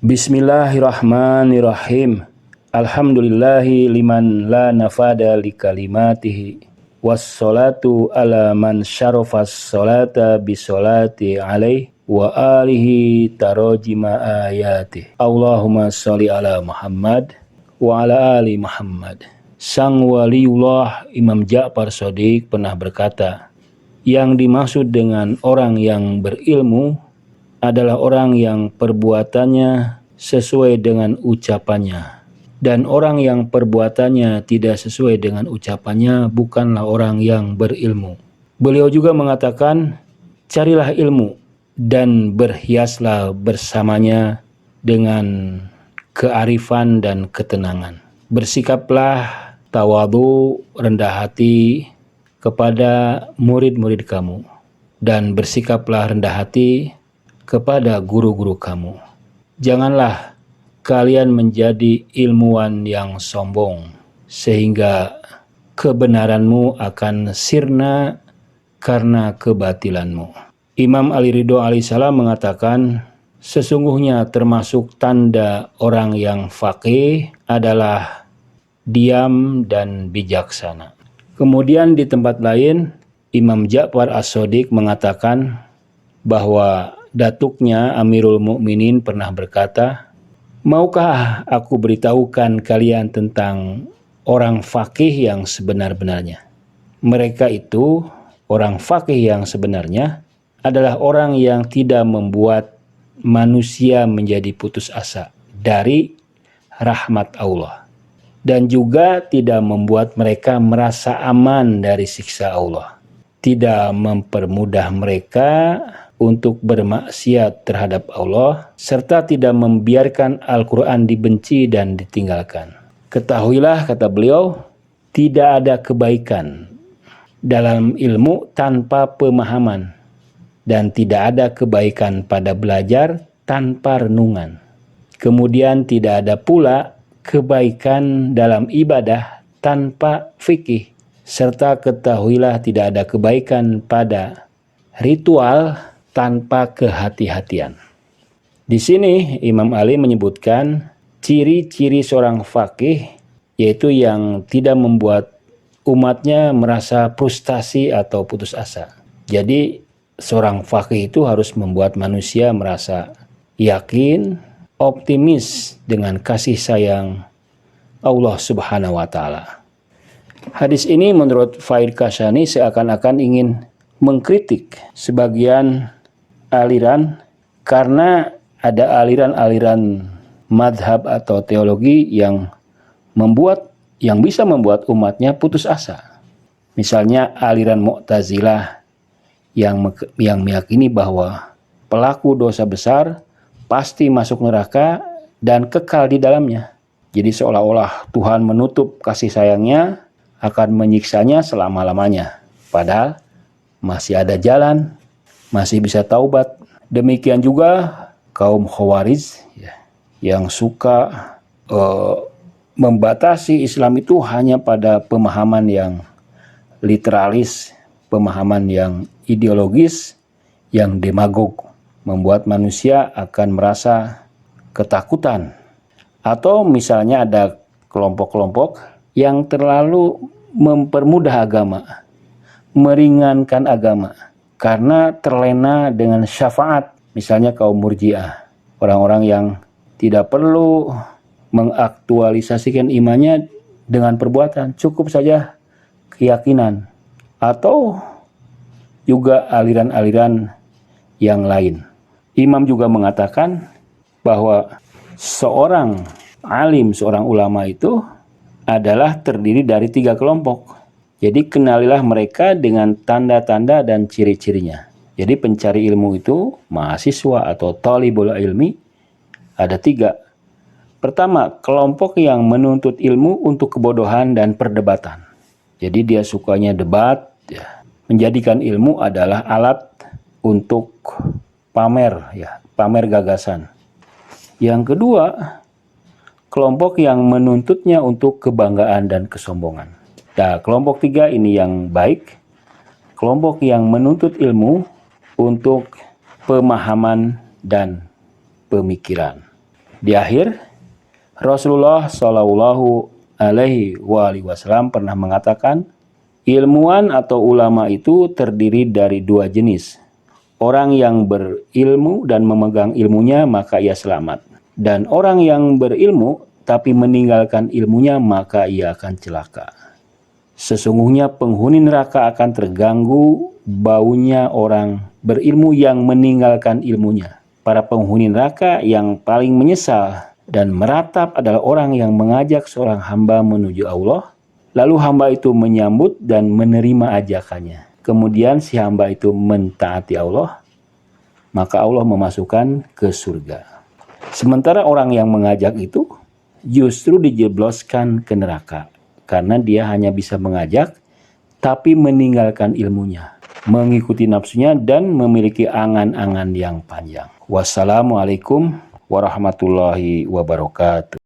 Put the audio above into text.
Bismillahirrahmanirrahim. Alhamdulillahi liman la nafada li kalimatihi. Wassalatu ala man syarafas salata bisolati alaih wa alihi tarojima ayati. Allahumma sholli ala Muhammad wa ala ali Muhammad. Sang waliullah Imam Ja'far Shadiq pernah berkata, yang dimaksud dengan orang yang berilmu adalah orang yang perbuatannya sesuai dengan ucapannya, dan orang yang perbuatannya tidak sesuai dengan ucapannya bukanlah orang yang berilmu. Beliau juga mengatakan, carilah ilmu dan berhiaslah bersamanya dengan kearifan dan ketenangan. Bersikaplah tawadhu, rendah hati kepada murid-murid kamu, dan bersikaplah rendah hati kepada guru-guru kamu. Janganlah kalian menjadi ilmuwan yang sombong, sehingga kebenaranmu akan sirna karena kebatilanmu. Imam Ali Ridho alaihissalam mengatakan, sesungguhnya termasuk tanda orang yang faqih adalah diam dan bijaksana. Kemudian di tempat lain, Imam Ja'far As-Shadiq mengatakan bahwa datuknya Amirul Mukminin pernah berkata, maukah aku beritahukan kalian tentang orang faqih yang sebenar-benarnya? Mereka itu, orang faqih yang sebenarnya, adalah orang yang tidak membuat manusia menjadi putus asa dari rahmat Allah, dan juga tidak membuat mereka merasa aman dari siksa Allah, tidak mempermudah mereka untuk bermaksiat terhadap Allah, serta tidak membiarkan Al-Quran dibenci dan ditinggalkan. Ketahuilah, kata beliau, tidak ada kebaikan dalam ilmu tanpa pemahaman, dan tidak ada kebaikan pada belajar tanpa renungan. Kemudian tidak ada pula kebaikan dalam ibadah tanpa fikih, serta ketahuilah tidak ada kebaikan pada ritual tanpa kehati-hatian. Di sini Imam Ali menyebutkan ciri-ciri seorang faqih, yaitu yang tidak membuat umatnya merasa frustasi atau putus asa. Jadi seorang faqih itu harus membuat manusia merasa yakin, optimis dengan kasih sayang Allah Subhanahu wa Ta'ala. Hadis ini menurut Faid Kashani seakan-akan ingin mengkritik sebagian aliran, karena ada aliran-aliran madhab atau teologi yang bisa membuat umatnya putus asa. Misalnya aliran Mu'tazilah yang meyakini bahwa pelaku dosa besar pasti masuk neraka dan kekal di dalamnya. Jadi seolah-olah Tuhan menutup kasih sayangnya, akan menyiksanya selama-lamanya. Padahal masih ada jalan, masih bisa taubat. Demikian juga kaum Khawarij yang suka membatasi Islam itu hanya pada pemahaman yang literalis, pemahaman yang ideologis, yang demagog, membuat manusia akan merasa ketakutan. Atau misalnya ada kelompok-kelompok yang terlalu mempermudah agama, meringankan agama, karena terlena dengan syafaat. Misalnya kaum Murji'ah, orang-orang yang tidak perlu mengaktualisasikan imannya dengan perbuatan, cukup saja keyakinan. Atau juga aliran-aliran yang lain. Imam juga mengatakan bahwa seorang alim, seorang ulama itu adalah terdiri dari 3 kelompok. Jadi kenalilah mereka dengan tanda-tanda dan ciri-cirinya. Jadi pencari ilmu itu, mahasiswa atau talibul ilmi, ada 3. Pertama, kelompok yang menuntut ilmu untuk kebodohan dan perdebatan. Jadi dia sukanya debat, menjadikan ilmu adalah alat untuk pamer gagasan. Yang kedua, kelompok yang menuntutnya untuk kebanggaan dan kesombongan. Nah, kelompok 3 ini yang baik. Kelompok yang menuntut ilmu untuk pemahaman dan pemikiran. Di akhir, Rasulullah Shallallahu Alaihi Wasallam pernah mengatakan, ilmuwan atau ulama itu terdiri dari dua jenis. Orang yang berilmu dan memegang ilmunya, maka ia selamat. Dan orang yang berilmu tapi meninggalkan ilmunya, maka ia akan celaka. Sesungguhnya penghuni neraka akan terganggu baunya orang berilmu yang meninggalkan ilmunya. Para penghuni neraka yang paling menyesal dan meratap adalah orang yang mengajak seorang hamba menuju Allah, lalu hamba itu menyambut dan menerima ajakannya. Kemudian si hamba itu mentaati Allah, maka Allah memasukkan ke surga. Sementara orang yang mengajak itu justru dijebloskan ke neraka, karena dia hanya bisa mengajak, tapi meninggalkan ilmunya, mengikuti nafsunya, dan memiliki angan-angan yang panjang. Wassalamualaikum warahmatullahi wabarakatuh.